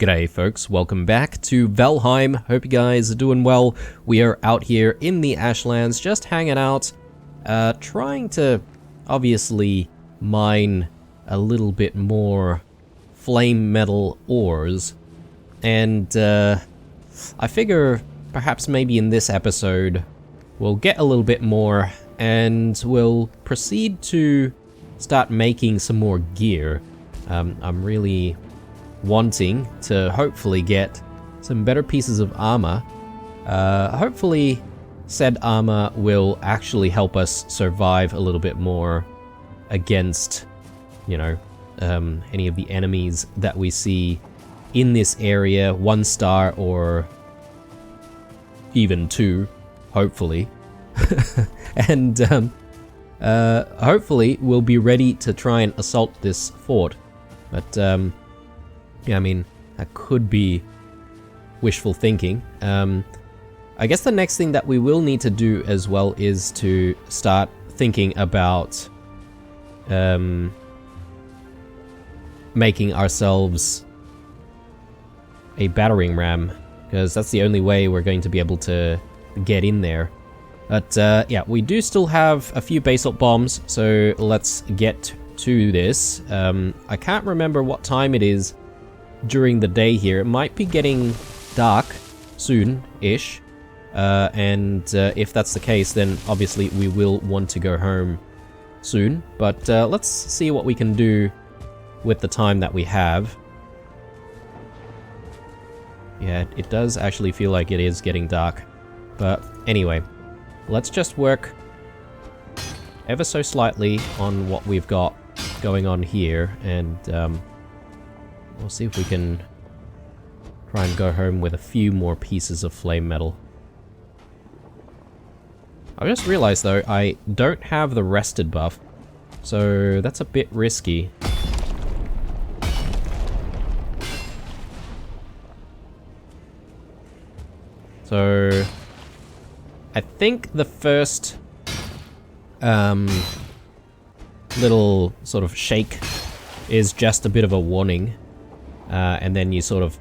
G'day folks, welcome back to Valheim. Hope you guys are doing well. We are out here in the Ashlands, just hanging out, trying to obviously mine a little bit more flame metal ores. And I figure perhaps maybe in this episode we'll get a little bit more and we'll proceed to start making some more gear. I'm really wanting to hopefully get some better pieces of armor. Hopefully said armor will actually help us survive a little bit more against, you know, any of the enemies that we see in this area, 1 star or even 2, hopefully. And hopefully we'll be ready to try and assault this fort. But yeah, I mean, that could be wishful thinking. I guess the next thing that we will need to do as well is to start thinking about making ourselves a battering ram, because that's the only way we're going to be able to get in there. But yeah, we do still have a few basalt bombs, so let's get to this. I can't remember what time it is during the day here. It might be getting dark soon-ish, and if that's the case, then obviously we will want to go home soon. But let's see what we can do with the time that we have. Yeah, it does actually feel like it is getting dark. But anyway, let's just work ever so slightly on what we've got going on here, and we'll see if we can try and go home with a few more pieces of flame metal. I just realized though, I don't have the rested buff, so that's a bit risky. So I think the first little sort of shake is just a bit of a warning, and then you sort of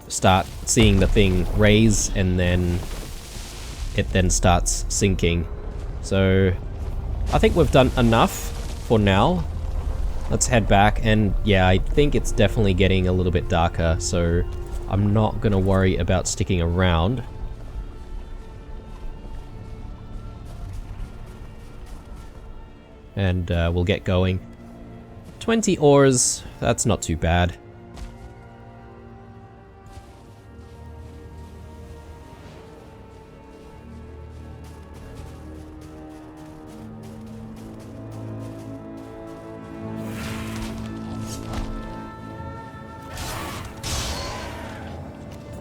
start seeing the thing raise, and then it then starts sinking. So I think we've done enough for now. Let's head back, and yeah, I think it's definitely getting a little bit darker, so I'm not gonna worry about sticking around. And we'll get going. 20 ores, that's not too bad.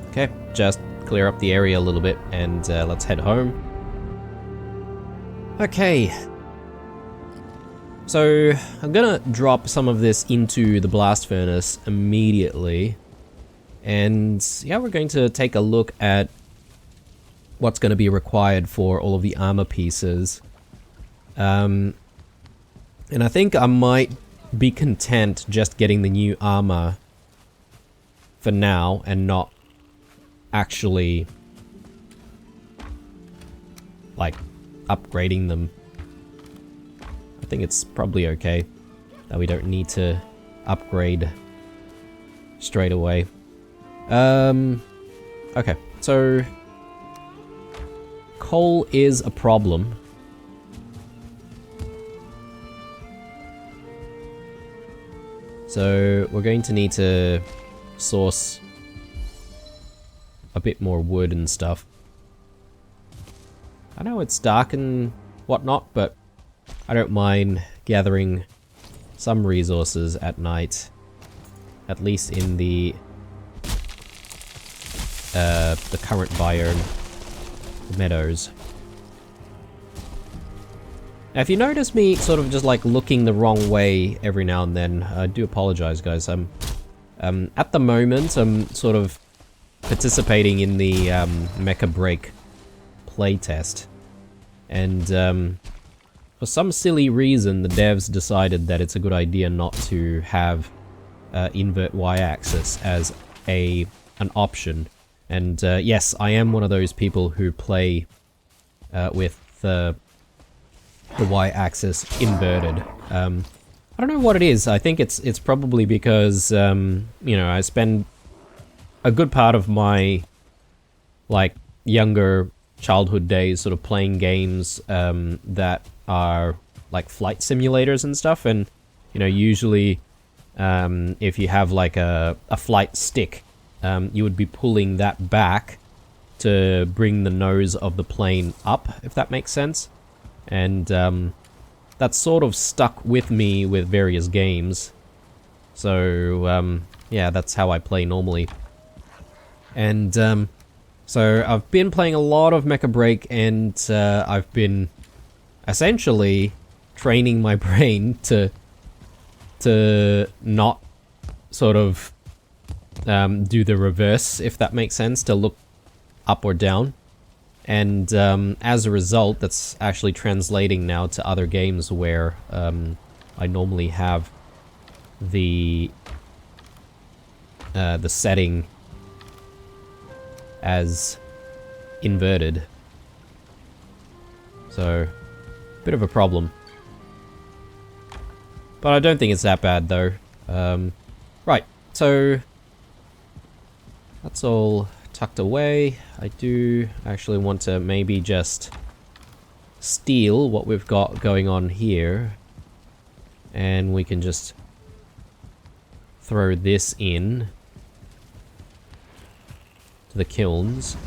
Okay, just clear up the area a little bit and let's head home. Okay. So, I'm gonna drop some of this into the blast furnace immediately. And yeah, we're going to take a look at what's going to be required for all of the armor pieces. And I think I might be content just getting the new armor for now and not actually like upgrading them. I think it's probably okay that we don't need to upgrade straight away. Okay, so coal is a problem. So we're going to need to source a bit more wood and stuff. I know it's dark and whatnot, but I don't mind gathering some resources at night, at least in the current biome, the meadows. Now, if you notice me sort of just like looking the wrong way every now and then, I do apologize, guys. At the moment, I'm sort of participating in the Mecha Break playtest, and for some silly reason, the devs decided that it's a good idea not to have invert y-axis as an option. And yes, I am one of those people who play with the y-axis inverted. I don't know what it is. I think it's probably because you know, I spend a good part of my like younger childhood days sort of playing games that are like flight simulators and stuff, and you know, usually if you have like a flight stick, you would be pulling that back to bring the nose of the plane up, if that makes sense. And that's sort of stuck with me with various games. So yeah, that's how I play normally. And so I've been playing a lot of Mecha Break, and I've been essentially training my brain to not sort of do the reverse, if that makes sense, to look up or down. And as a result, that's actually translating now to other games where I normally have the setting as inverted. So, bit of a problem. But I don't think it's that bad though. Right, so that's all tucked away. I do actually want to maybe just steal what we've got going on here, and we can just throw this in to the kilns.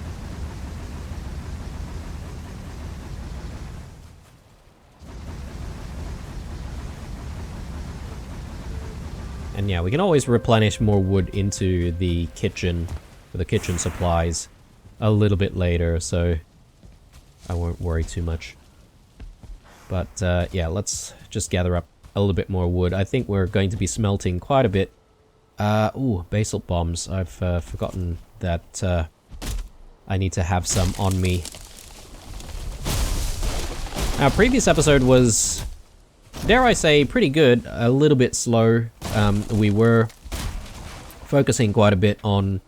And yeah, we can always replenish more wood into the kitchen for the kitchen supplies a little bit later, so I won't worry too much. But yeah, let's just gather up a little bit more wood. I think we're going to be smelting quite a bit. Ooh, basalt bombs. I've forgotten that I need to have some on me. Our previous episode was, dare I say, pretty good. A little bit slow. We were focusing quite a bit on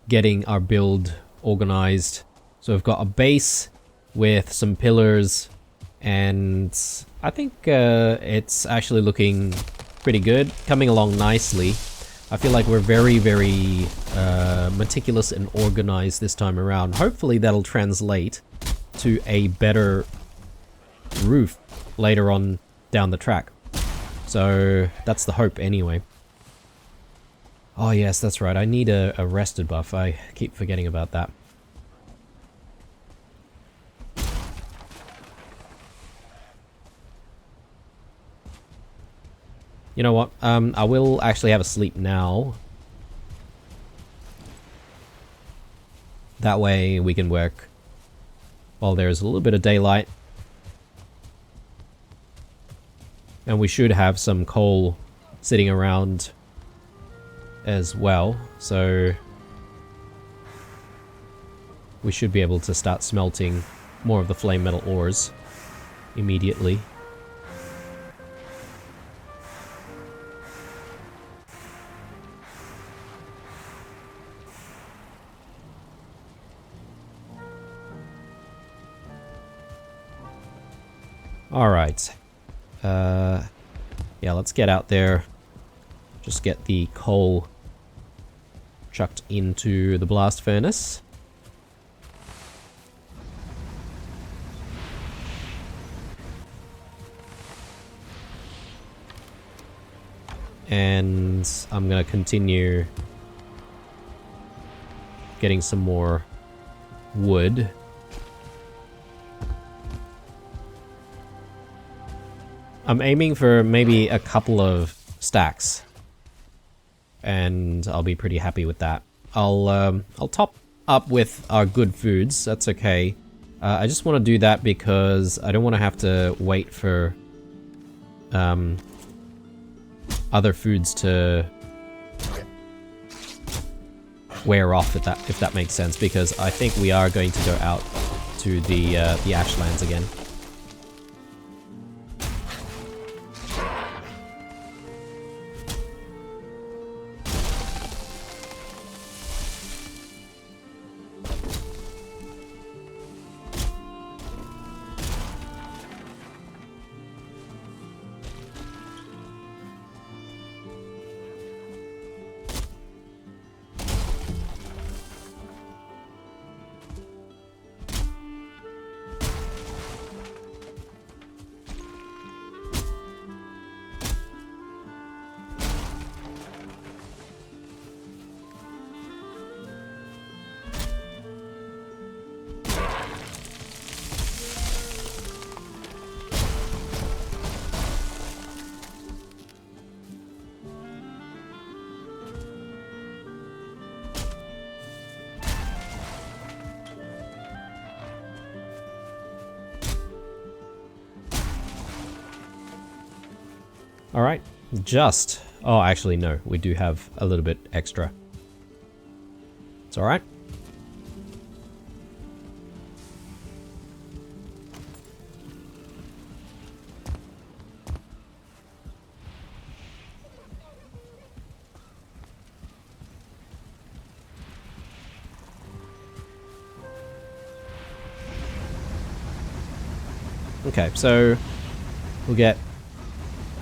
getting our build organized. So we've got a base with some pillars, and I think it's actually looking pretty good, coming along nicely. I feel like we're very, very meticulous and organized this time around. Hopefully that'll translate to a better roof later on down the track. So that's the hope anyway. Oh yes, that's right. I need a rested buff. I keep forgetting about that. You know what? I will actually have a sleep now. That way we can work while there's a little bit of daylight. And we should have some coal sitting around as well, so we should be able to start smelting more of the flame metal ores immediately. Alright. Yeah, let's get out there. Just get the coal chucked into the blast furnace. And I'm gonna continue getting some more wood. I'm aiming for maybe a couple of stacks, and I'll be pretty happy with that. I'll top up with our good foods. That's okay. I just want to do that because I don't want to have to wait for other foods to wear off, if that makes sense. Because I think we are going to go out to the Ashlands again. Alright, just. Oh, actually, no. We do have a little bit extra. It's alright. Okay, so we'll get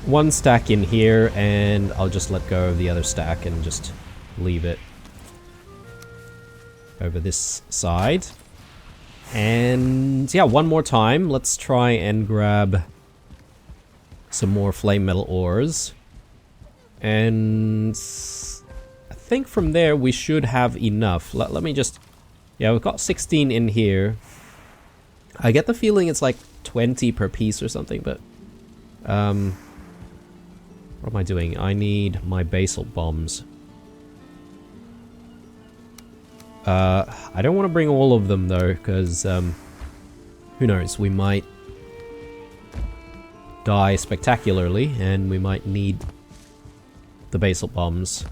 one stack in here, and I'll just let go of the other stack and just leave it over this side. And yeah, one more time, let's try and grab some more flame metal ores. And I think from there we should have enough. Let me just... Yeah, we've got 16 in here. I get the feeling it's like 20 per piece or something, but... what am I doing? I need my basalt bombs. I don't want to bring all of them though, because who knows, we might die spectacularly, and we might need the basalt bombs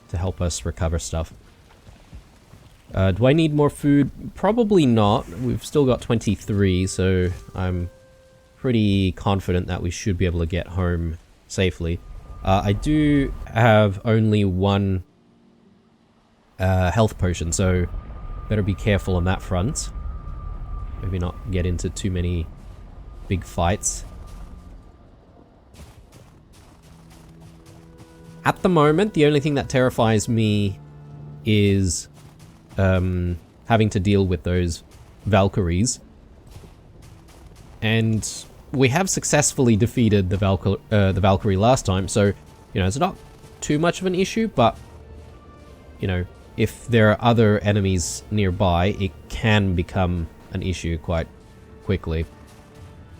to help us recover stuff. Do I need more food? Probably not. We've still got 23, so I'm pretty confident that we should be able to get home safely. I do have only one health potion, so better be careful on that front. Maybe not get into too many big fights. At the moment, the only thing that terrifies me is having to deal with those Valkyries. And we have successfully defeated the Valkyrie last time, so, you know, it's not too much of an issue, but, you know, if there are other enemies nearby, it can become an issue quite quickly.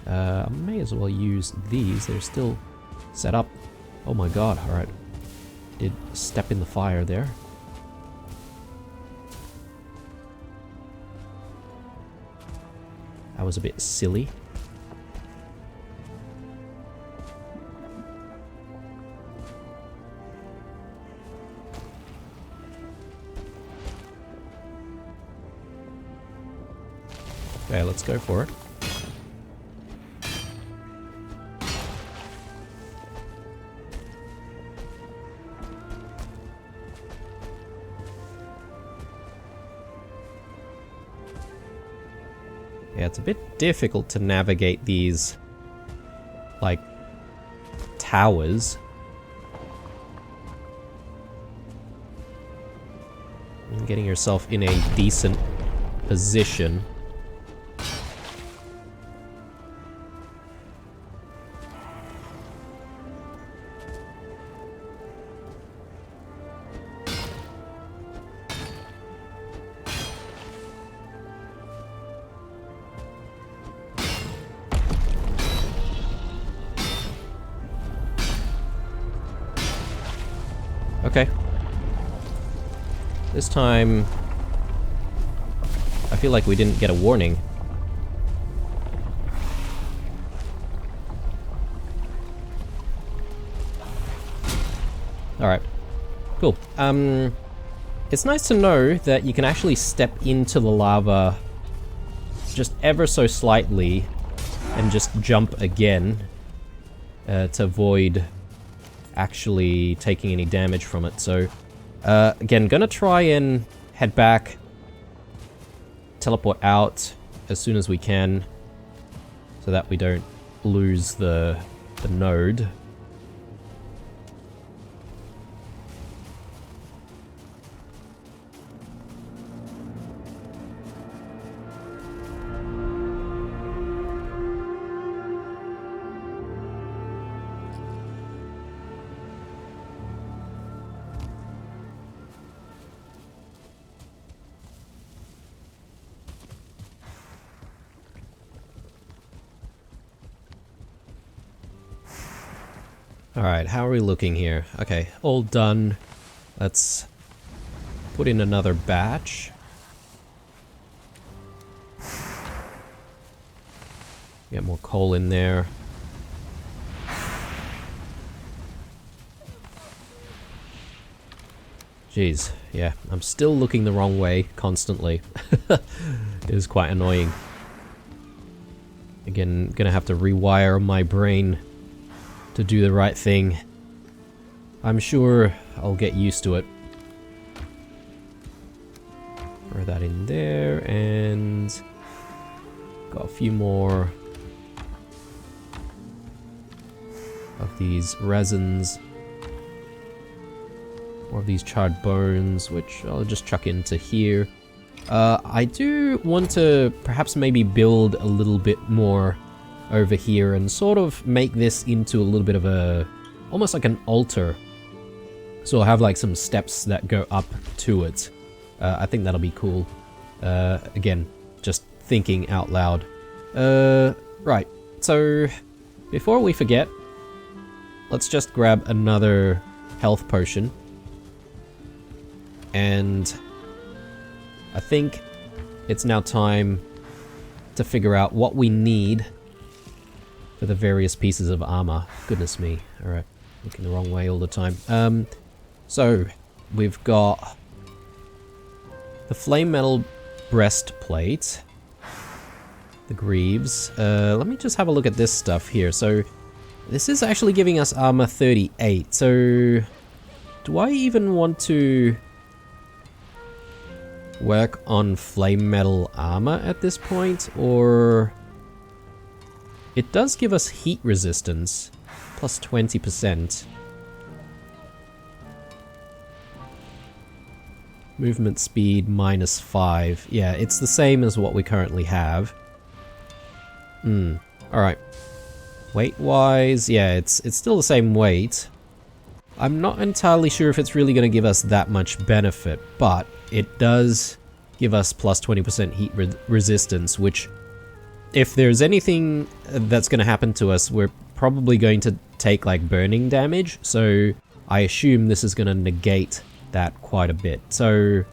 I may as well use these. They're still set up. Oh my god, alright. Did step in the fire there. That was a bit silly. Okay, let's go for it. Yeah, it's a bit difficult to navigate these, like, towers. And getting yourself in a decent position. Okay. This time, I feel like we didn't get a warning. Alright. Cool. It's nice to know that you can actually step into the lava just ever so slightly and just jump again to avoid actually taking any damage from it. So again, gonna try and head back, teleport out as soon as we can so that we don't lose the node. Alright, how are we looking here? Okay, all done. Let's put in another batch. Get more coal in there. Jeez, yeah, I'm still looking the wrong way constantly. It is quite annoying. Again, gonna have to rewire my brain to do the right thing. I'm sure I'll get used to it. Throw that in there, and got a few more of these resins. More of these charred bones, which I'll just chuck into here. I do want to perhaps maybe build a little bit more over here and sort of make this into a little bit of a, almost like an altar. So I'll have like some steps that go up to it. I think that'll be cool. Again, just thinking out loud. Right, so before we forget, let's just grab another health potion. And I think it's now time to figure out what we need for the various pieces of armor. Goodness me. Alright, looking the wrong way all the time. So, we've got the flame metal breastplate, the greaves. Let me just have a look at this stuff here. So, this is actually giving us armor 38. So, do I even want to work on flame metal armor at this point, or it does give us heat resistance plus 20%. Movement speed minus 5. Yeah, it's the same as what we currently have. Alright. Weight wise, yeah, it's still the same weight. I'm not entirely sure if it's really going to give us that much benefit, but it does give us plus 20% heat resistance, which, if there's anything that's going to happen to us, we're probably going to take like burning damage, so I assume this is going to negate that quite a bit. So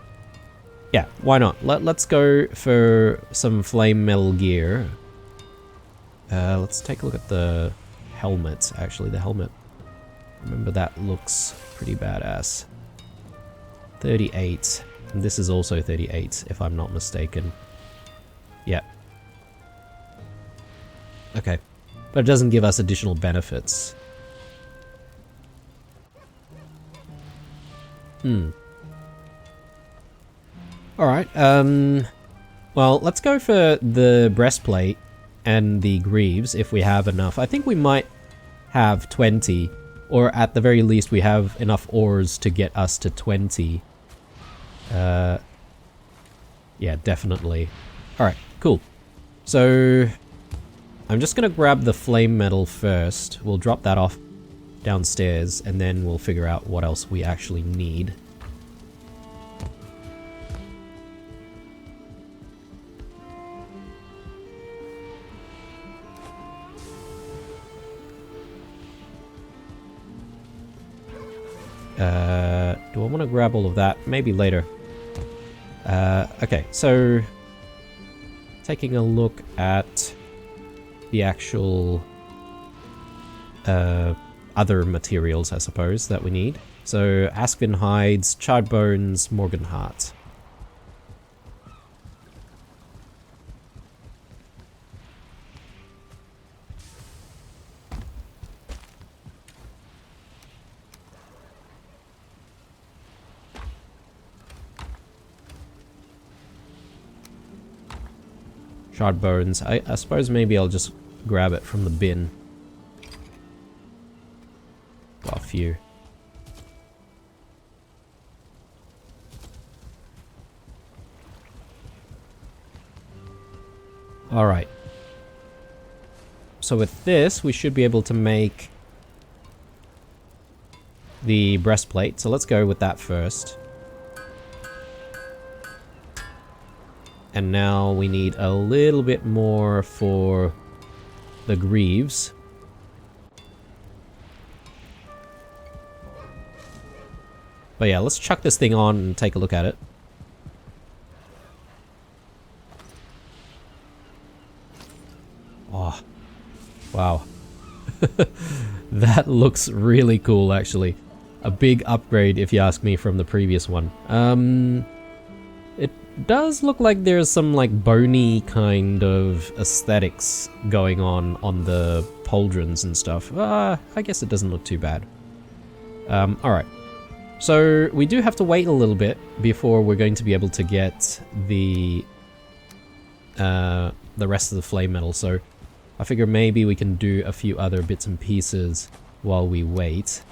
yeah, why not? Let's go for some flame metal gear. Let's take a look at the helmet, actually. The helmet, remember, that looks pretty badass. 38. And this is also 38, if I'm not mistaken. Yeah. Okay. But it doesn't give us additional benefits. Alright, well, let's go for the breastplate and the greaves, if we have enough. I think we might have 20, or at the very least we have enough ores to get us to 20. Yeah, definitely. Alright, cool. So, I'm just gonna grab the flame metal first. We'll drop that off downstairs, and then we'll figure out what else we actually need. Do I want to grab all of that? Maybe later. Okay, so taking a look at the actual other materials, I suppose, that we need. So, Aspen hides, charred bones, Morgan heart. Charred bones. I suppose maybe I'll just grab it from the bin. Got a few. Alright. So with this, we should be able to make the breastplate. So let's go with that first. And now we need a little bit more for the greaves. But yeah, let's chuck this thing on and take a look at it. Oh, wow. That looks really cool, actually. a big upgrade, if you ask me, from the previous one. It does look like there's some like bony kind of aesthetics going on the pauldrons and stuff. I guess it doesn't look too bad. Alright. So we do have to wait a little bit before we're going to be able to get the rest of the flame metal. So I figure maybe we can do a few other bits and pieces while we wait.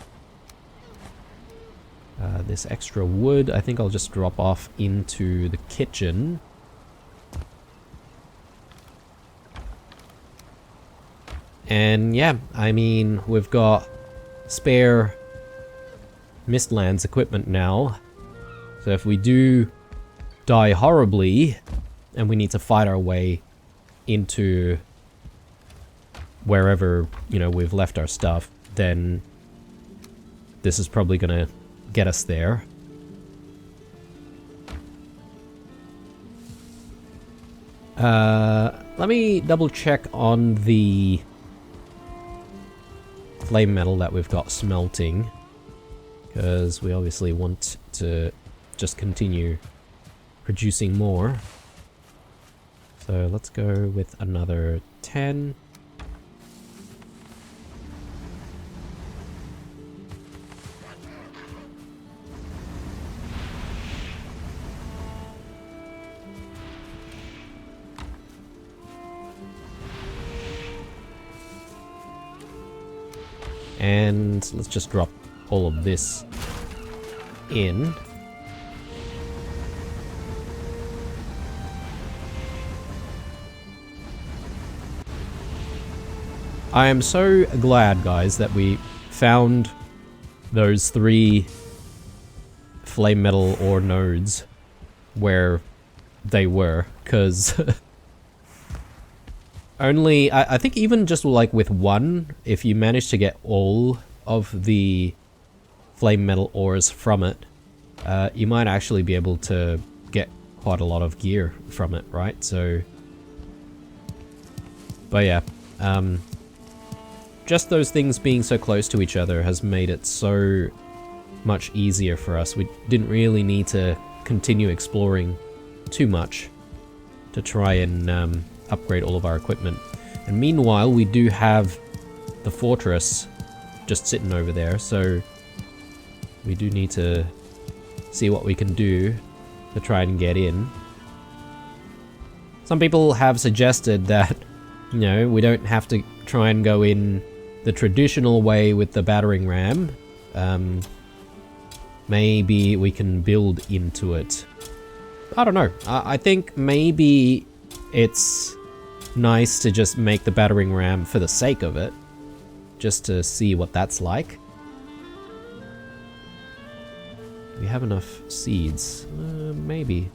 This extra wood, I think I'll just drop off into the kitchen. And yeah, I mean, we've got spare Mistlands equipment now. So if we do die horribly, and we need to fight our way into wherever, you know, we've left our stuff, then this is probably gonna get us there. Let me double check on the flame metal that we've got smelting, because we obviously want to just continue producing more. So let's go with another 10. And let's just drop all of this in. I am so glad, guys, that we found those 3 flame metal ore nodes where they were, because only, I think even just like with one, if you manage to get all of the flame metal ores from it, you might actually be able to get quite a lot of gear from it, right? So, but yeah, just those things being so close to each other has made it so much easier for us. We didn't really need to continue exploring too much to try and upgrade all of our equipment. And meanwhile, we do have the fortress just sitting over there, so we do need to see what we can do to try and get in. Some people have suggested that, you know, we don't have to try and go in the traditional way with the battering ram. Maybe we can build into it. I don't know. I think maybe it's nice to just make the battering ram for the sake of it, just to see what that's like. Do we have enough seeds? Maybe.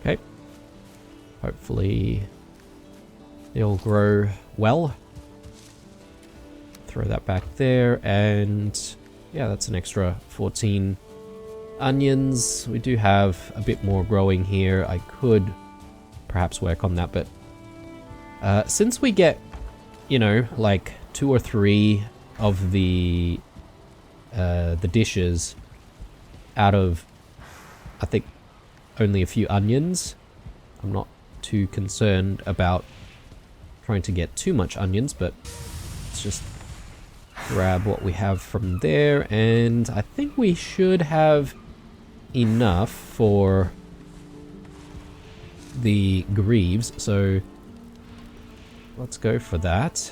Okay. Hopefully it'll grow well. Throw that back there, and yeah, that's an extra 14 onions. We do have a bit more growing here. I could perhaps work on that, but since we get, you know, like 2 or 3 of the dishes out of, I think, only a few onions, I'm not too concerned about trying to get too much onions, but let's just grab what we have from there, and I think we should have enough for the greaves, so let's go for that.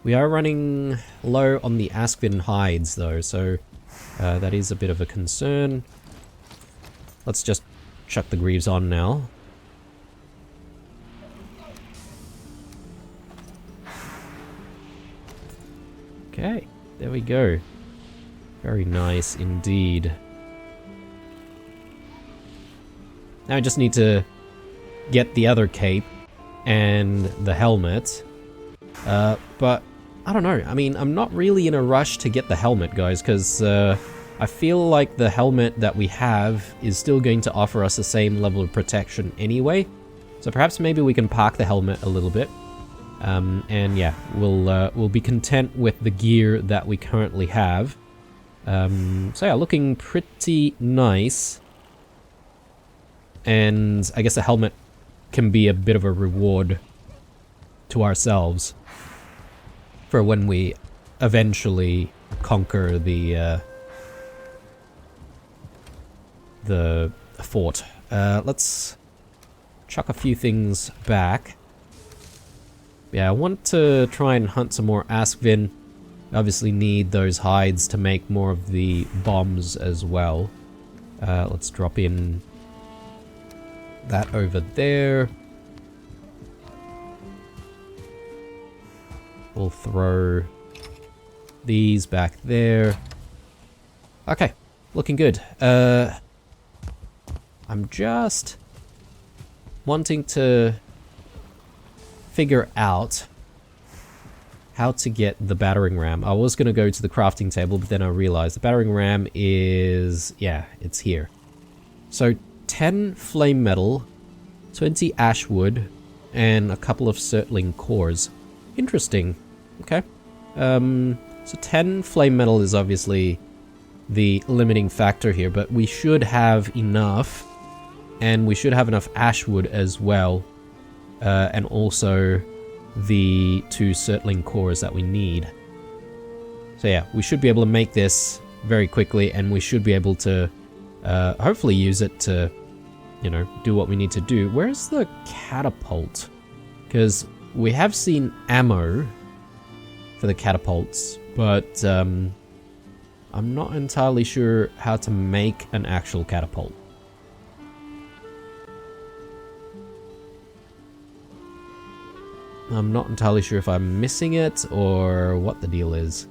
We are running low on the Askvin hides though, so that is a bit of a concern. Let's just chuck the greaves on now. Okay, there we go. Very nice indeed. Now I just need to get the other cape and the helmet. But I don't know. I mean, I'm not really in a rush to get the helmet, guys, because I feel like the helmet that we have is still going to offer us the same level of protection anyway. So perhaps maybe we can park the helmet a little bit. And yeah, we'll be content with the gear that we currently have. So yeah, looking pretty nice. And I guess the helmet can be a bit of a reward to ourselves for when we eventually conquer the fort. Let's chuck a few things back. Yeah, I want to try and hunt some more Askvin. Obviously need those hides to make more of the bombs as well. Let's drop in that over there. We'll throw these back there. Okay, looking good. I'm just wanting to figure out how to get the battering ram. I was going to go to the crafting table, but then I realized the battering ram is... yeah, it's here. So 10 flame metal, 20 ash wood, and a couple of surtling cores. Interesting. Okay. So 10 flame metal is obviously the limiting factor here, but we should have enough. And we should have enough ash wood as well. And also the 2 surtling cores that we need. So yeah, we should be able to make this very quickly, and we should be able to hopefully use it to, you know, do what we need to do. Where's the catapult? Because we have seen ammo for the catapults, but I'm not entirely sure how to make an actual catapult. I'm not entirely sure if I'm missing it or what the deal is.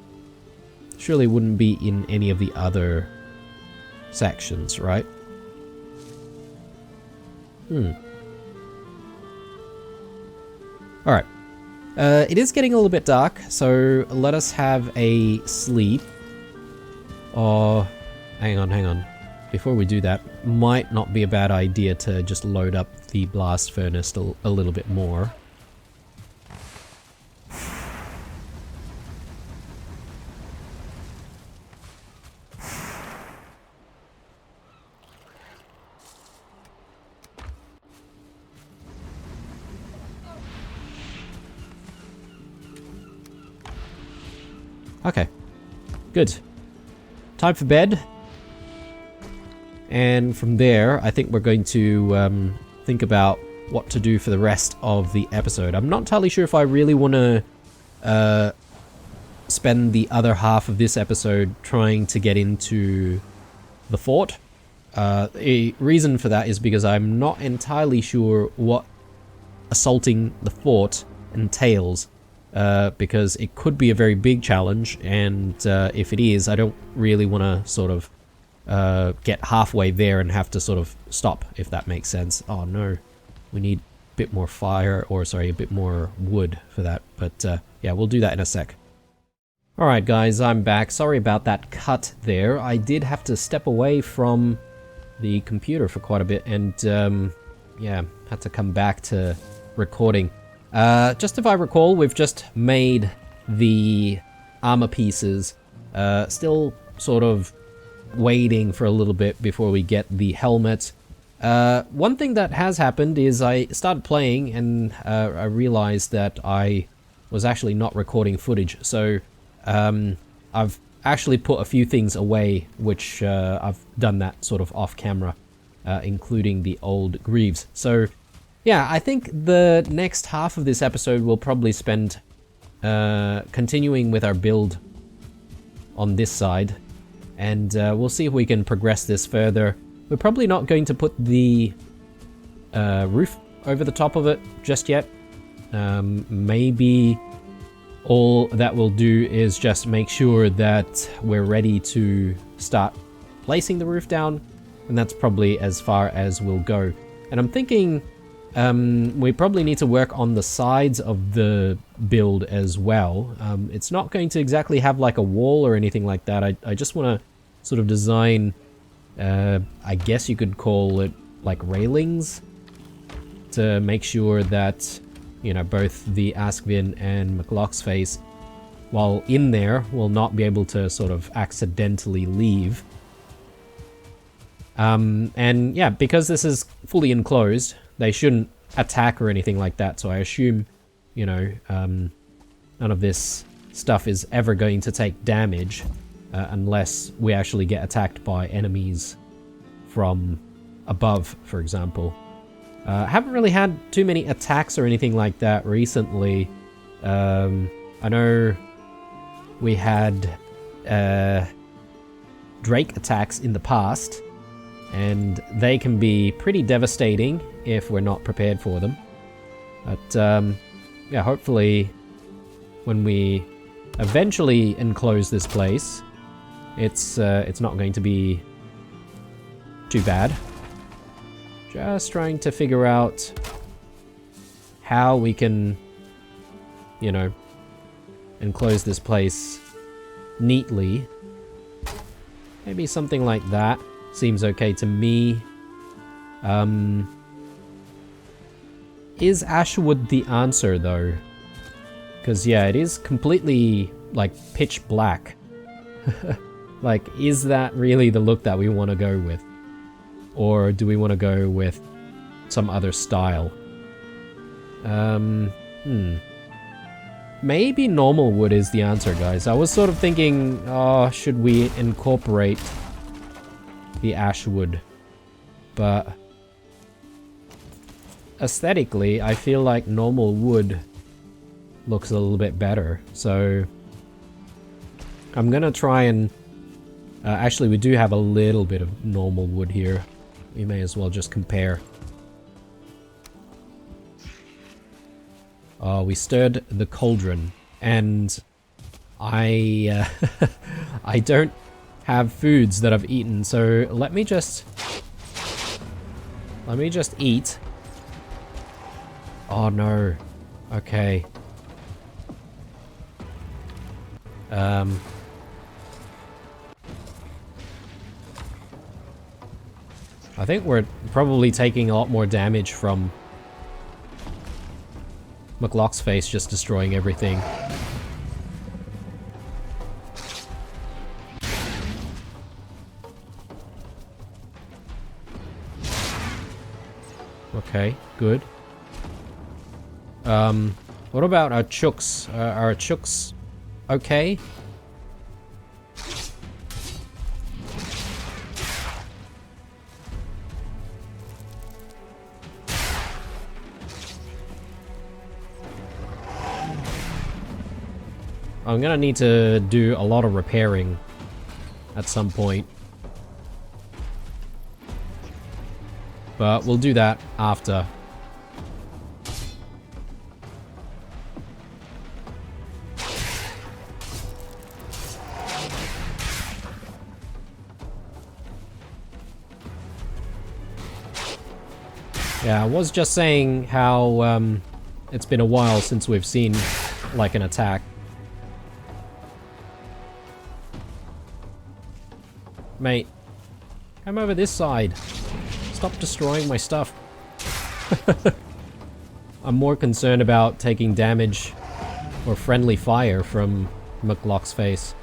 Surely wouldn't be in any of the other sections, right? Alright. It is getting a little bit dark, so let us have a sleep. Oh, hang on. Before we do that, might not be a bad idea to just load up the blast furnace a little bit more. Okay, good. Time for bed. And from there, I think we're going to think about what to do for the rest of the episode. I'm not entirely sure if I really want to spend the other half of this episode trying to get into the fort. A reason for that is because I'm not entirely sure what assaulting the fort entails. Because it could be a very big challenge, and if it is, I don't really want to sort of get halfway there and have to sort of stop, if that makes sense. Oh no, we need a bit more fire, or sorry, a bit more wood for that, but yeah, we'll do that in a sec. Alright guys, I'm back. Sorry about that cut there. I did have to step away from the computer for quite a bit, and yeah, had to come back to recording. Just if I recall, we've just made the armor pieces, still sort of waiting for a little bit before we get the helmet. One thing that has happened is I started playing and I realized that I was actually not recording footage, so I've actually put a few things away, which I've done that sort of off camera, including the old greaves. So yeah, I think the next half of this episode we'll probably spend continuing with our build on this side, and we'll see if we can progress this further. We're probably not going to put the roof over the top of it just yet. Maybe all that we'll do is just make sure that we're ready to start placing the roof down, and that's probably as far as we'll go. And I'm thinking we probably need to work on the sides of the build as well. It's not going to exactly have like a wall or anything like that. I just want to sort of design, I guess you could call it like railings, to make sure that, you know, both the Askvin and McLock's face, while in there, will not be able to sort of accidentally leave. And yeah, because this is fully enclosed, they shouldn't attack or anything like that, so I assume, you know, none of this stuff is ever going to take damage, unless we actually get attacked by enemies from above, for example. Haven't really had too many attacks or anything like that recently. I know we had Drake attacks in the past, and they can be pretty devastating if we're not prepared for them. But yeah, hopefully when we eventually enclose this place, it's not going to be too bad. Just trying to figure out how we can, you know, enclose this place neatly. Maybe something like that seems okay to me. Is ashwood the answer though? Because yeah, it is completely like pitch black. Like, is that really the look that we want to go with? Or do we want to go with some other style? Maybe normal wood is the answer, guys. I was sort of thinking, oh, should we incorporate the ashwood? But aesthetically, I feel like normal wood looks a little bit better. So I'm gonna try and... actually, we do have a little bit of normal wood here. We may as well just compare. Oh, we stirred the cauldron, and I I don't have foods that I've eaten, so let me just eat. Oh no. Okay. I think we're probably taking a lot more damage from McLock's face just destroying everything. Okay, good. What about our chooks? Are our chooks okay? I'm gonna need to do a lot of repairing at some point. But we'll do that after. Yeah, I was just saying how it's been a while since we've seen like an attack. Mate, come over this side. Stop destroying my stuff. I'm more concerned about taking damage or friendly fire from McLock's face.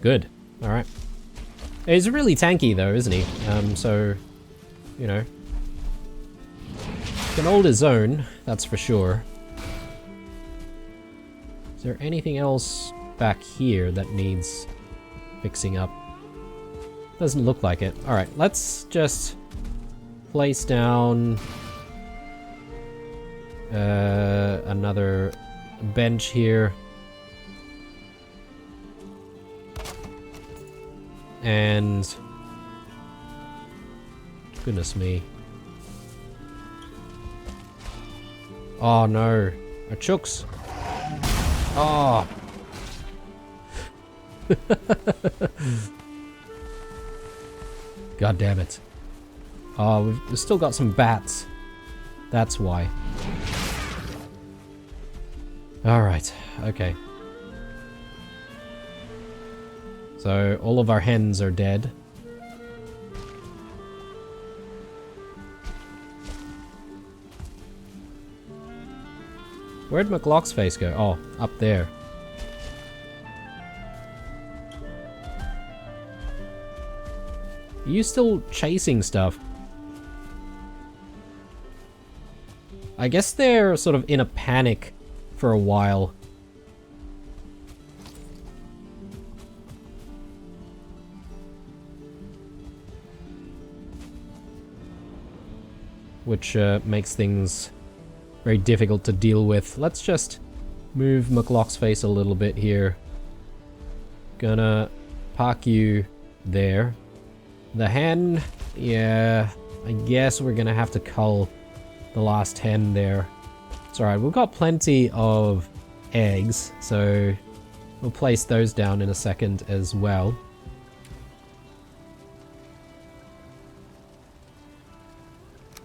Good. Alright. He's really tanky though, isn't he? So, you know. He can hold his own, that's for sure. Is there anything else back here that needs fixing up? Doesn't look like it. Alright, let's just place down Another bench here. And... goodness me. Oh no. Our chooks. Oh. God damn it. Oh, we've still got some bats. That's why. Alright, okay. So, all of our hens are dead. Where'd McLock's face go? Oh, up there. Are you still chasing stuff? I guess they're sort of in a panic for a while. Which makes things very difficult to deal with. Let's just move McLock's face a little bit here. Gonna park you there. The hen, yeah, I guess we're gonna have to cull the last hen there. It's alright, we've got plenty of eggs, so we'll place those down in a second as well.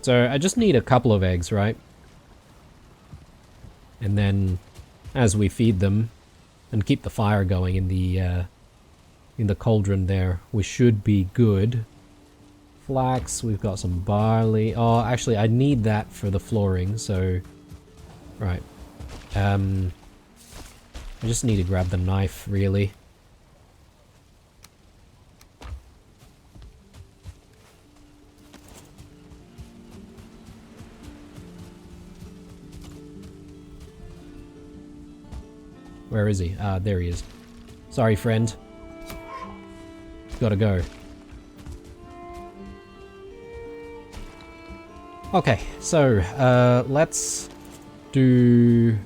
So I just need a couple of eggs, right? And then as we feed them and keep the fire going in the cauldron there, we should be good. Flax, we've got some barley. Oh, actually, I need that for the flooring, so... right. I just need to grab the knife, really. Where is he? Ah, there he is. Sorry, friend. Gotta go. Okay, so, let's do...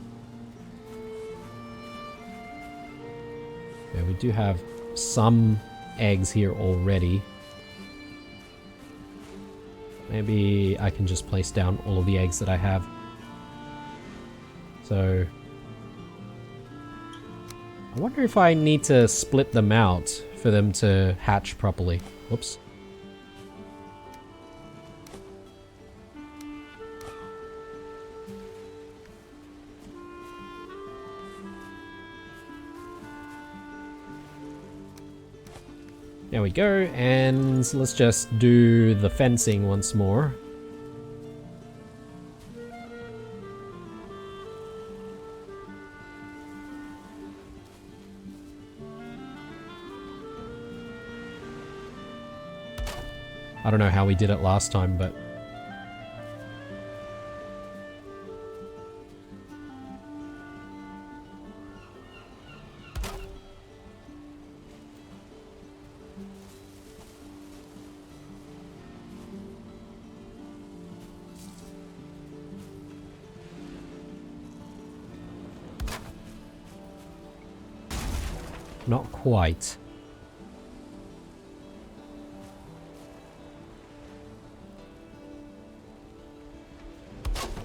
yeah, we do have some eggs here already. Maybe I can just place down all of the eggs that I have. So... I wonder if I need to split them out for them to hatch properly. Whoops. There we go, and let's just do the fencing once more. I don't know how we did it last time, but... not quite.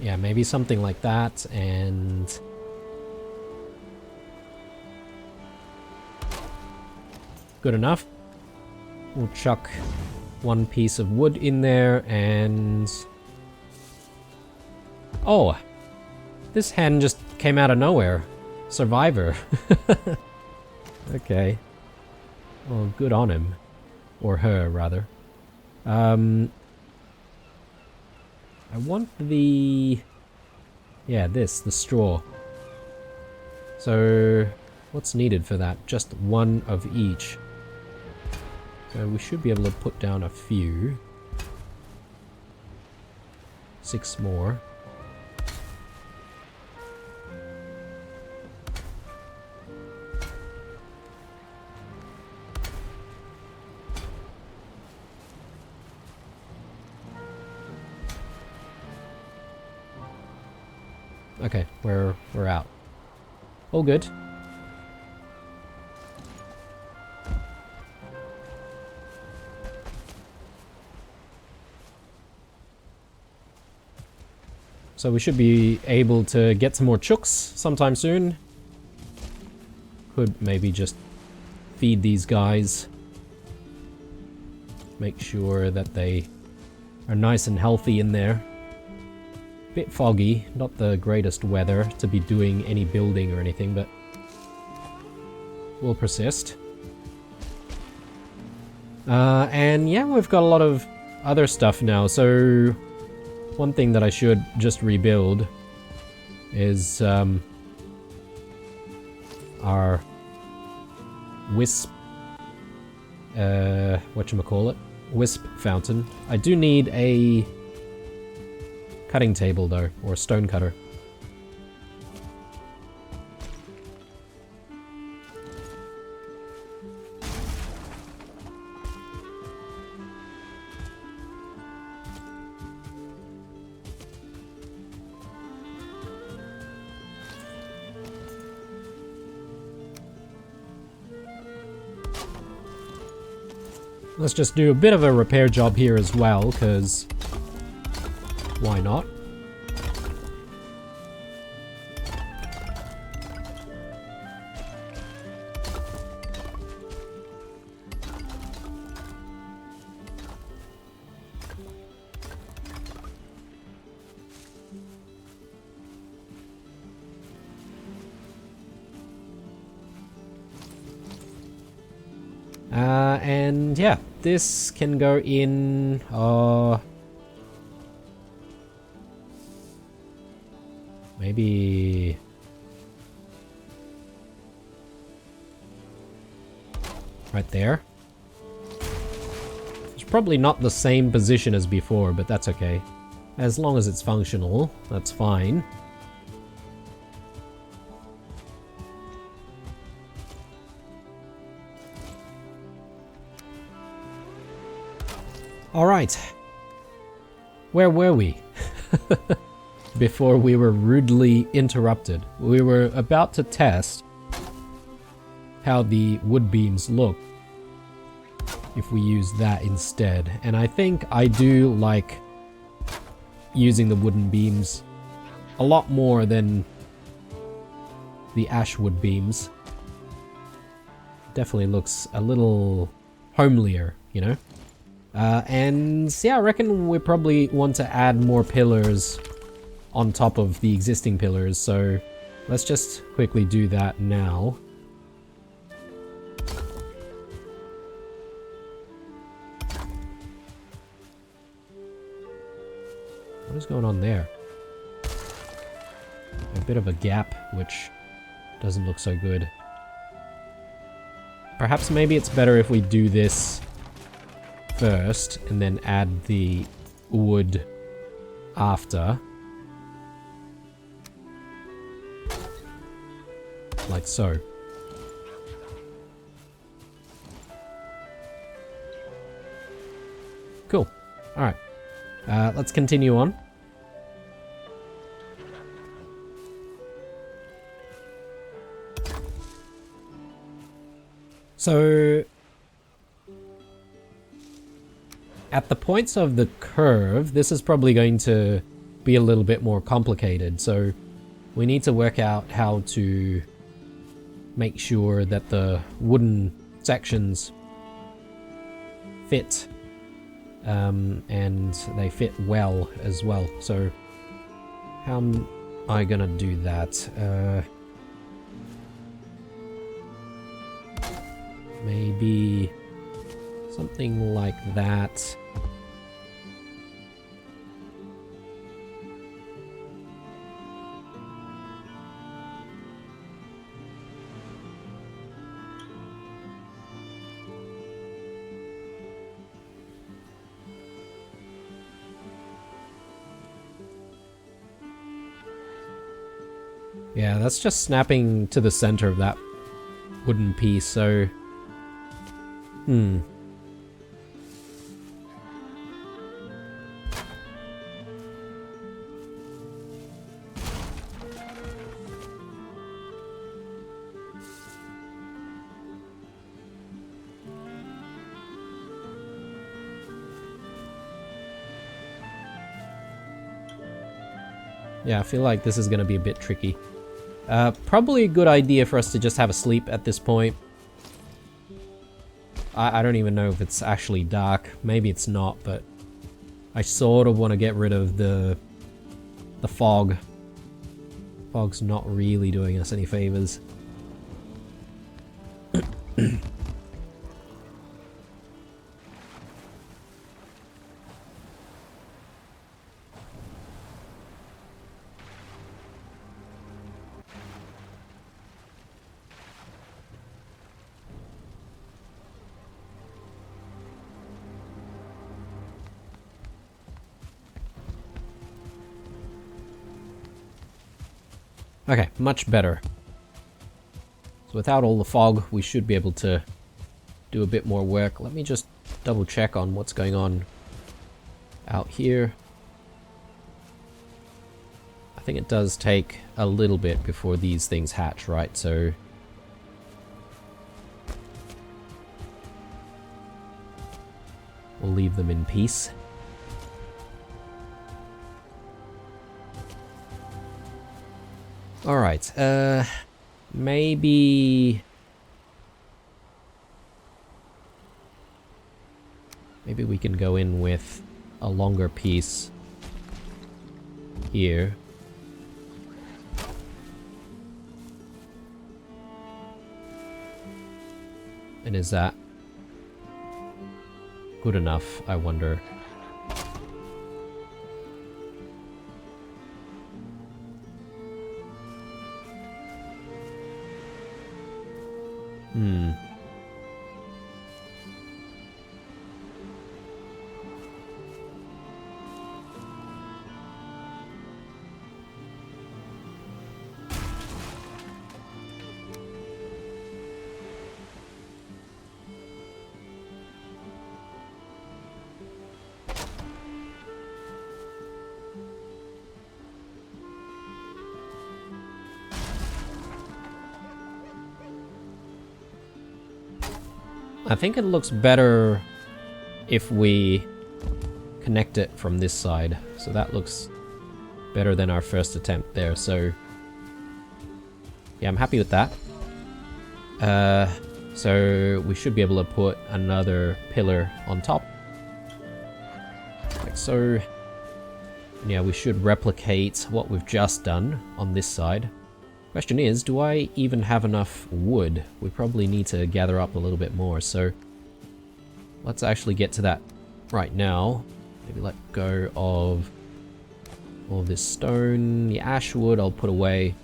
Yeah, maybe something like that, and... good enough. We'll chuck one piece of wood in there, and... oh! This hen just came out of nowhere. Survivor. Okay. Well, good on him. Or her, rather. I want the... yeah, the straw. So, what's needed for that? Just one of each. So we should be able to put down a few. 6 more. Okay, we're out. All good. So we should be able to get some more chooks sometime soon. Could maybe just feed these guys. Make sure that they are nice and healthy in there. Bit foggy, not the greatest weather to be doing any building or anything, but we'll persist. And yeah, we've got a lot of other stuff now, so one thing that I should just rebuild is our wisp, whatchamacallit, wisp fountain. I do need a cutting table though, or a stone cutter. Let's just do a bit of a repair job here as well, because why not? And yeah, this can go in, maybe right there. It's probably not the same position as before, but that's okay. As long as it's functional, that's fine. Alright. Where were we? Before we were rudely interrupted. We were about to test how the wood beams look if we use that instead. And I think I do like using the wooden beams a lot more than the ash wood beams. Definitely looks a little homelier, you know? And yeah, I reckon we probably want to add more pillars on top of the existing pillars, so let's just quickly do that now. What is going on there? A bit of a gap, which doesn't look so good. Perhaps maybe it's better if we do this first and then add the wood after. Like so. Cool. Alright. Let's continue on. So at the points of the curve, this is probably going to be a little bit more complicated. So we need to work out how to make sure that the wooden sections fit, and they fit well as well. So how am I gonna do that? Maybe something like that. Yeah, that's just snapping to the center of that wooden piece, so Yeah, I feel like this is going to be a bit tricky. Probably a good idea for us to just have a sleep at this point. I don't even know if it's actually dark. Maybe it's not, but I sort of want to get rid of the fog. Fog's not really doing us any favors. Okay, much better. So without all the fog, we should be able to do a bit more work. Let me just double check on what's going on out here. I think it does take a little bit before these things hatch, right? So we'll leave them in peace. Alright, maybe we can go in with a longer piece here. And is that good enough, I wonder? I think it looks better if we connect it from this side. So that looks better than our first attempt there. So yeah, I'm happy with that. So we should be able to put another pillar on top. Like so. And yeah, we should replicate what we've just done on this side. Question is, do I even have enough wood? We probably need to gather up a little bit more, so let's actually get to that right now. Maybe let go of all this stone. The ash wood I'll put away.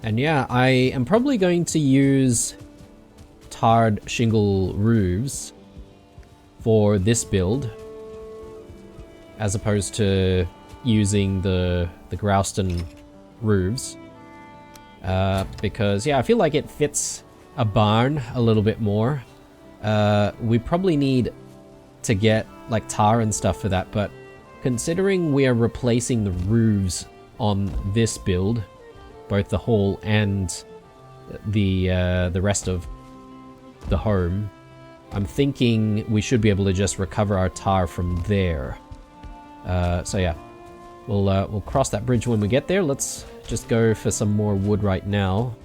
And yeah, I am probably going to use tarred shingle roofs for this build, as opposed to using the Grouston roofs. Because, yeah, I feel like it fits a barn a little bit more. We probably need to get, like, tar and stuff for that, but considering we are replacing the roofs on this build, both the hall and the rest of the home, I'm thinking we should be able to just recover our tar from there. So yeah, we'll cross that bridge when we get there. Let's just go for some more wood right now.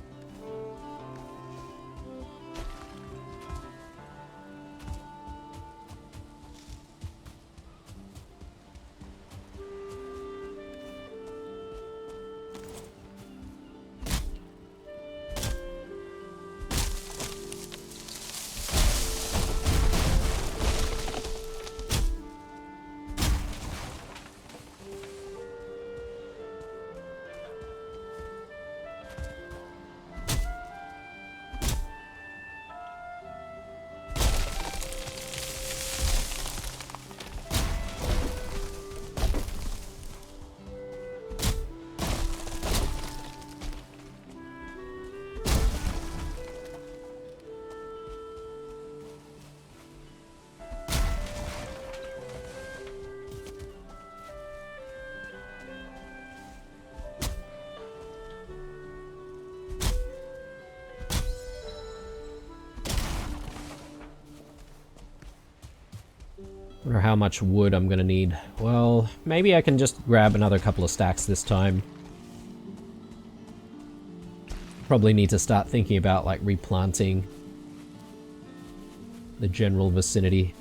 Wonder how much wood I'm gonna need. Well, maybe I can just grab another couple of stacks this time. Probably need to start thinking about, like, replanting the general vicinity.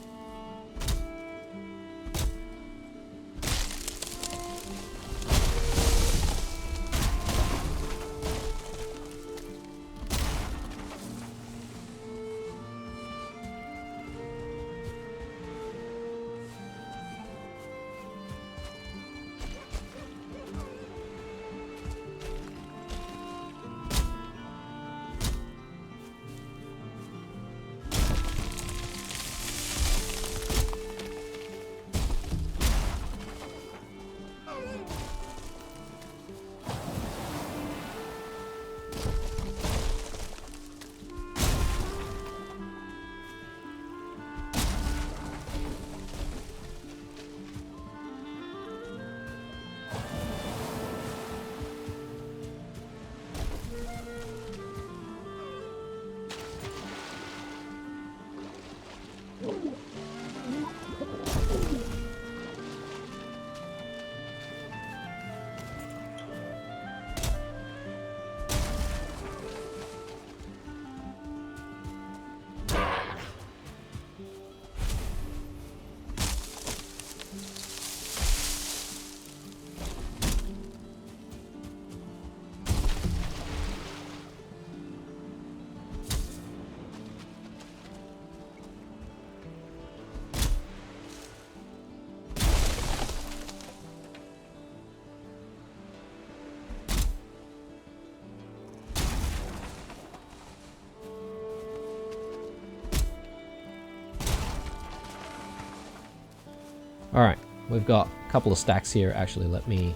Alright, we've got a couple of stacks here. Actually, let me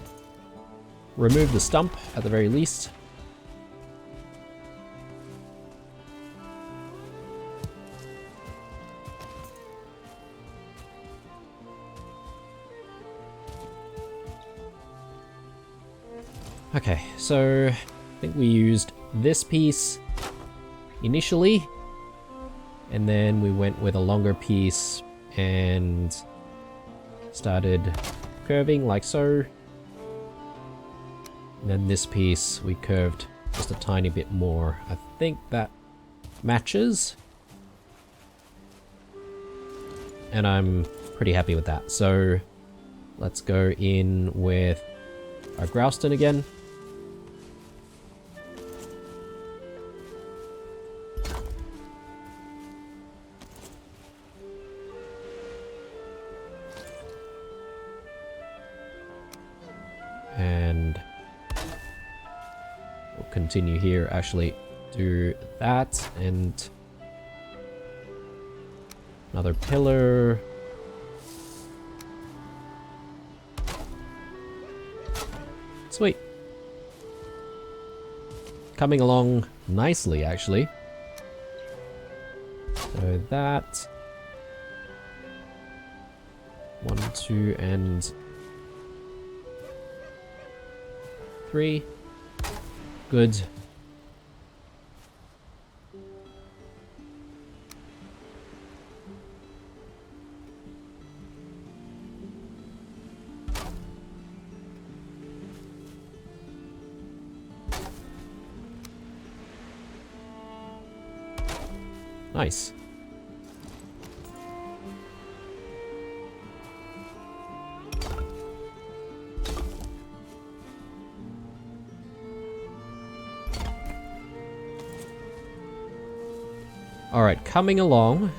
remove the stump at the very least. Okay, so I think we used this piece initially, and then we went with a longer piece and started curving like so. And then this piece we curved just a tiny bit more. I think that matches, and I'm pretty happy with that. So let's go in with our Grouston again. And we'll continue here, actually do that, and another pillar. Sweet. Coming along nicely, actually. So that. 1, 2, and 3. Good. Nice. Alright, coming along.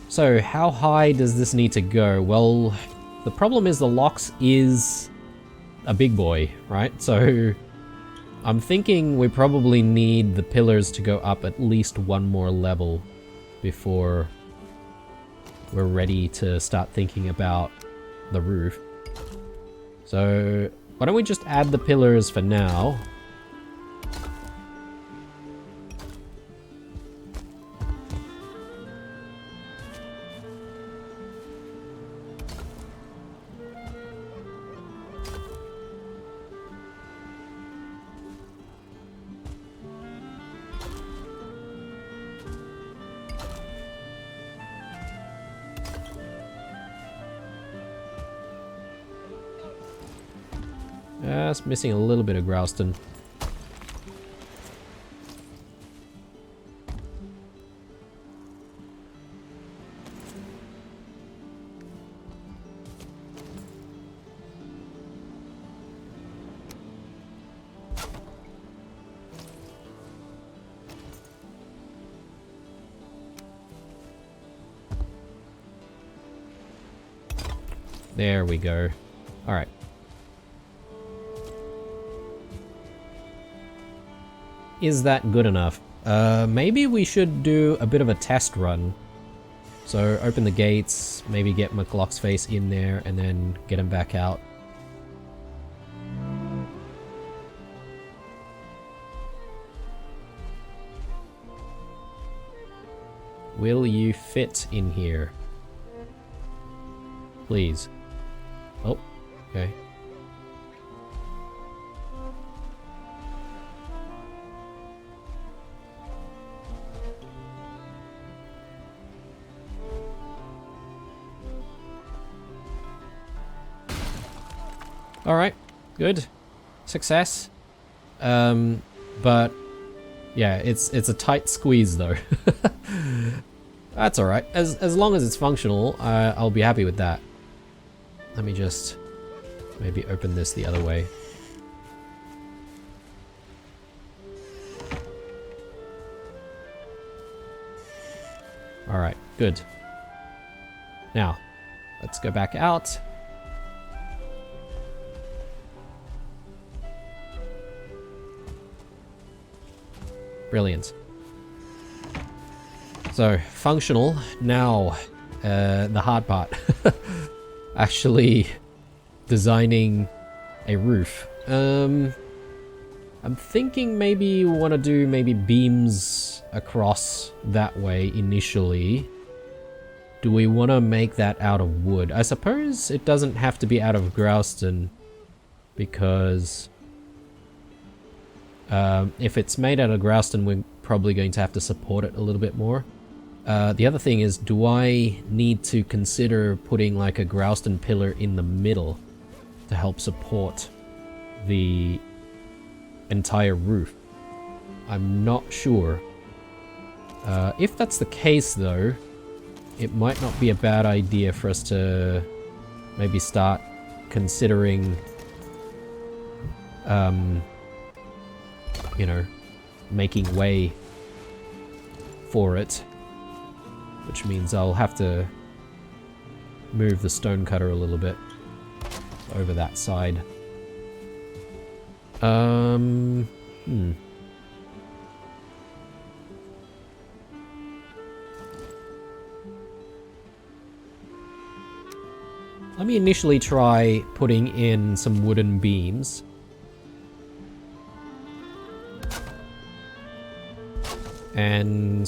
So how high does this need to go? Well, the problem is the Lox is a big boy, right? So I'm thinking we probably need the pillars to go up at least one more level before we're ready to start thinking about the roof. So why don't we just add the pillars for now? Just missing a little bit of Grouston. There we go. Alright. Is that good enough? Maybe we should do a bit of a test run. So open the gates, maybe get McLock's face in there, and then get him back out. Will you fit in here? Please. Oh, okay. Alright, good. Success. But yeah, it's a tight squeeze though. That's alright. As long as it's functional, I'll be happy with that. Let me just maybe open this the other way. Alright, good. Now, let's go back out. Brilliant. So, functional. Now, the hard part. Actually designing a roof. I'm thinking maybe we want to do maybe beams across that way initially. Do we want to make that out of wood? I suppose it doesn't have to be out of Grouston because if it's made out of Grouston, we're probably going to have to support it a little bit more. The other thing is, do I need to consider putting like a Grouston pillar in the middle to help support the entire roof? I'm not sure. If that's the case though, it might not be a bad idea for us to maybe start considering, you know, making way for it. Which means I'll have to move the stone cutter a little bit over that side. Let me initially try putting in some wooden beams. And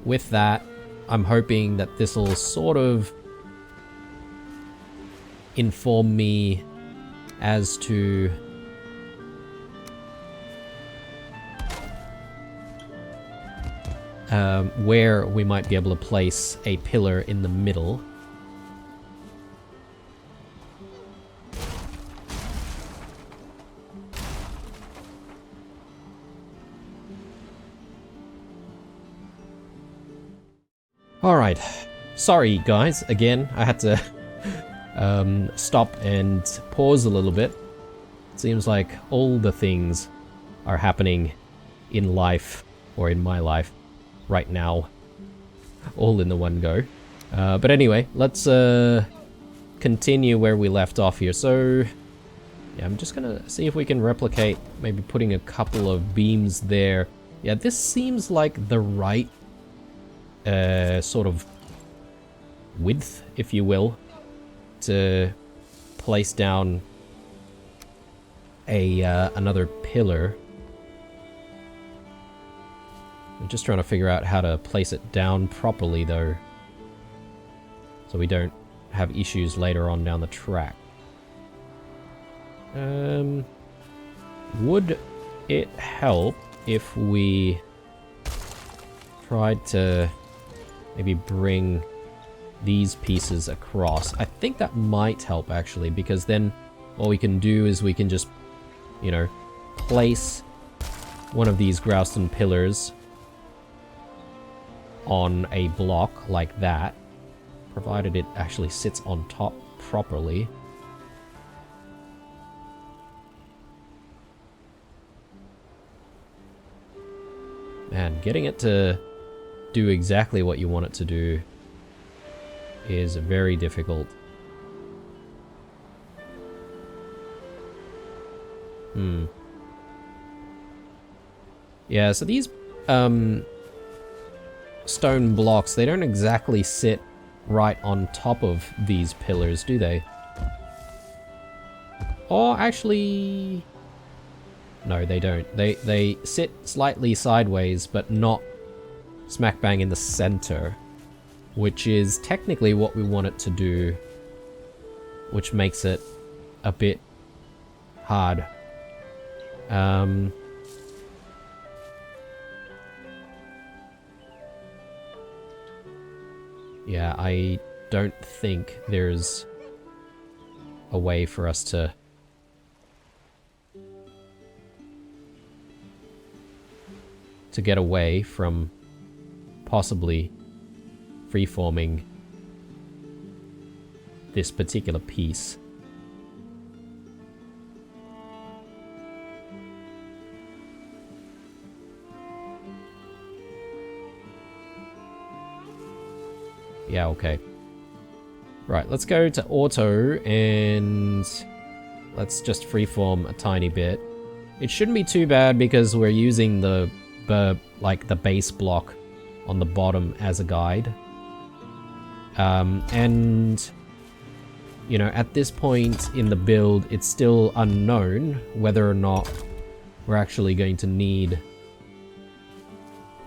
with that, I'm hoping that this will sort of inform me as to where we might be able to place a pillar in the middle. Alright, sorry guys, again, I had to stop and pause a little bit. It seems like all the things are happening in life, or in my life, right now, all in the one go. But anyway, let's continue where we left off here. So, yeah, I'm just gonna see if we can replicate, maybe putting a couple of beams there. Yeah, this seems like the right sort of width, if you will, to place down a another pillar. I'm just trying to figure out how to place it down properly though, so we don't have issues later on down the track. Would it help if we tried to maybe bring these pieces across? I think that might help actually, because then what we can do is we can just, you know, place one of these Grouston pillars on a block like that, provided it actually sits on top properly. Man, getting it to do exactly what you want it to do is very difficult. Yeah, so these stone blocks, they don't exactly sit right on top of these pillars, do they? Or actually... no, they don't. They sit slightly sideways, but not smack bang in the center, which is technically what we want it to do, which makes it a bit hard. Yeah, I don't think there's a way for us to get away from possibly freeforming this particular piece. Yeah, okay. Right, let's go to auto and let's just freeform a tiny bit. It shouldn't be too bad because we're using the base block on the bottom as a guide. And you know, at this point in the build, it's still unknown whether or not we're actually going to need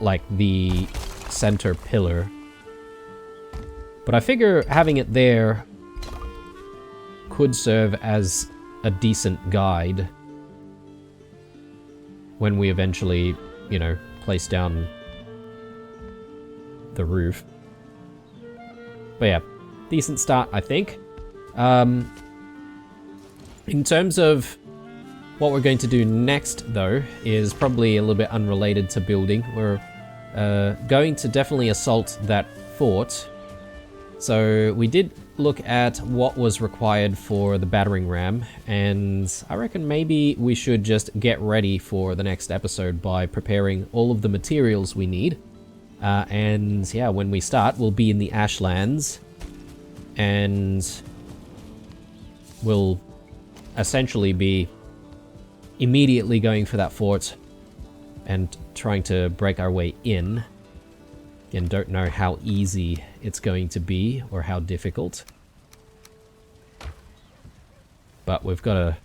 like the center pillar. But I figure having it there could serve as a decent guide when we eventually, you know, place down the roof. But yeah, decent start, I think. In terms of what we're going to do next, though, is probably a little bit unrelated to building. We're going to definitely assault that fort. So we did look at what was required for the battering ram, and I reckon maybe we should just get ready for the next episode by preparing all of the materials we need. And yeah, when we start, we'll be in the Ashlands, and we'll essentially be immediately going for that fort and trying to break our way in. Again, don't know how easy it's going to be or how difficult, but we've got to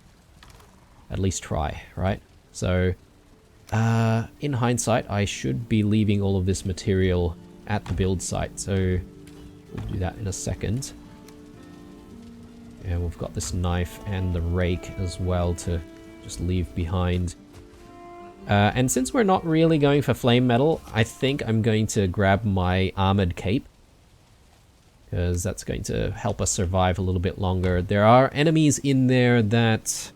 at least try, right? So in hindsight, I should be leaving all of this material at the build site, so we'll do that in a second. And we've got this knife and the rake as well to just leave behind. And since we're not really going for flame metal, I think I'm going to grab my armored cape, because that's going to help us survive a little bit longer. There are enemies in there that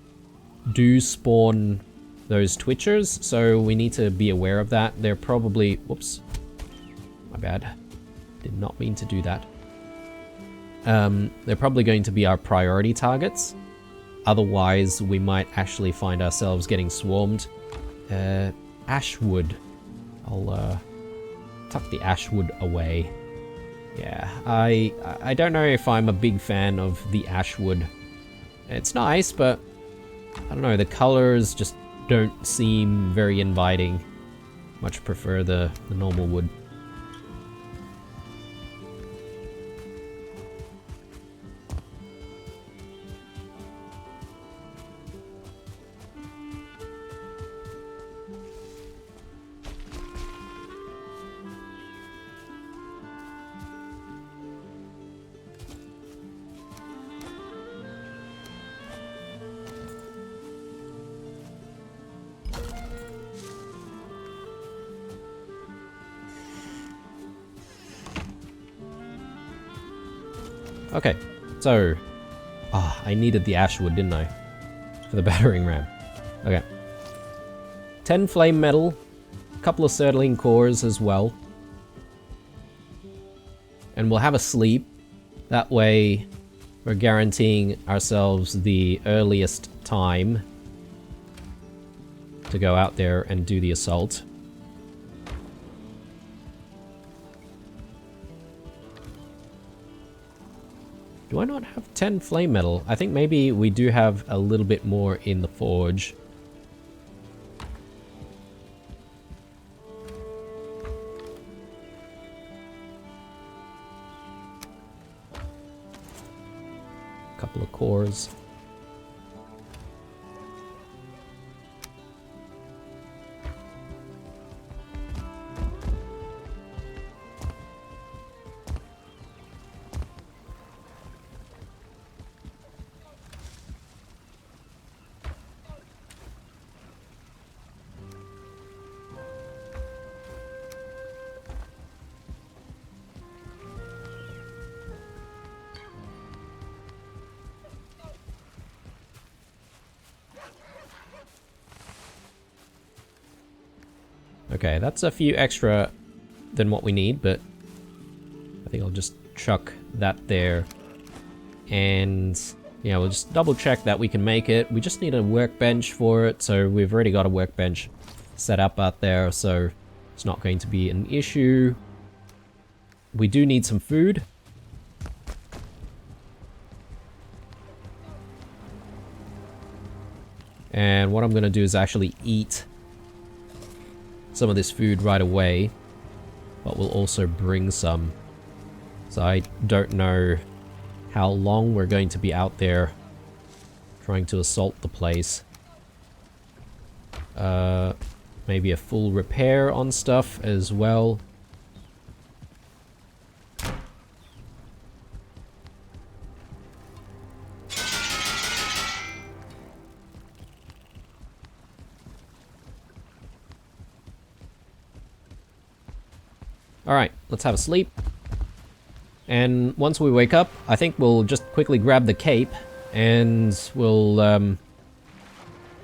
do spawn those twitchers, so we need to be aware of that. They're probably... whoops. My bad. Did not mean to do that. They're probably going to be our priority targets. Otherwise, we might actually find ourselves getting swarmed. Ashwood. I'll tuck the ashwood away. Yeah, I don't know if I'm a big fan of the ashwood. It's nice, but I don't know, the colors just don't seem very inviting. Much prefer the normal wood. Okay, so... I needed the ashwood, didn't I? For the battering ram. Okay. 10 flame metal. A couple of acetylene cores as well. And we'll have a sleep. That way, we're guaranteeing ourselves the earliest time to go out there and do the assault. Do I not have 10 flame metal? I think maybe we do have a little bit more in the forge. Couple of cores. Okay, that's a few extra than what we need, but I think I'll just chuck that there. And yeah, we'll just double check that we can make it. We just need a workbench for it, so we've already got a workbench set up out there, so it's not going to be an issue. We do need some food. And what I'm going to do is actually eat some of this food right away, but we'll also bring some. So I don't know how long we're going to be out there trying to assault the place. Maybe a full repair on stuff as well. Alright, let's have a sleep. And once we wake up, I think we'll just quickly grab the cape and we'll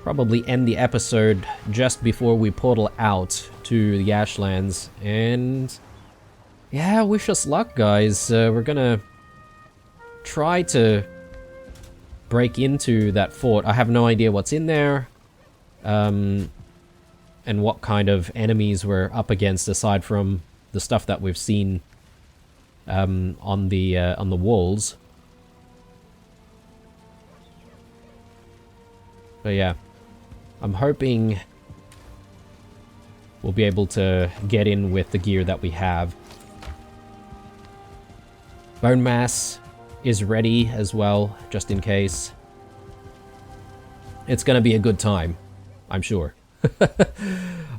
probably end the episode just before we portal out to the Ashlands. And yeah, wish us luck, guys. We're gonna try to break into that fort. I have no idea what's in there. And what kind of enemies we're up against aside from the stuff that we've seen on the walls. But yeah, I'm hoping we'll be able to get in with the gear that we have. Bone mass is ready as well, just in case. It's gonna be a good time, I'm sure.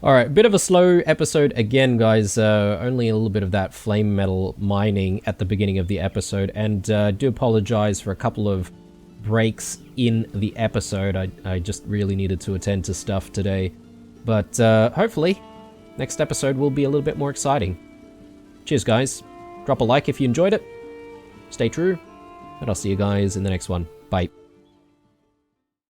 Alright, bit of a slow episode again, guys. Only a little bit of that flame metal mining at the beginning of the episode, and do apologize for a couple of breaks in the episode. I just really needed to attend to stuff today. But hopefully, next episode will be a little bit more exciting. Cheers, guys. Drop a like if you enjoyed it. Stay true, and I'll see you guys in the next one. Bye.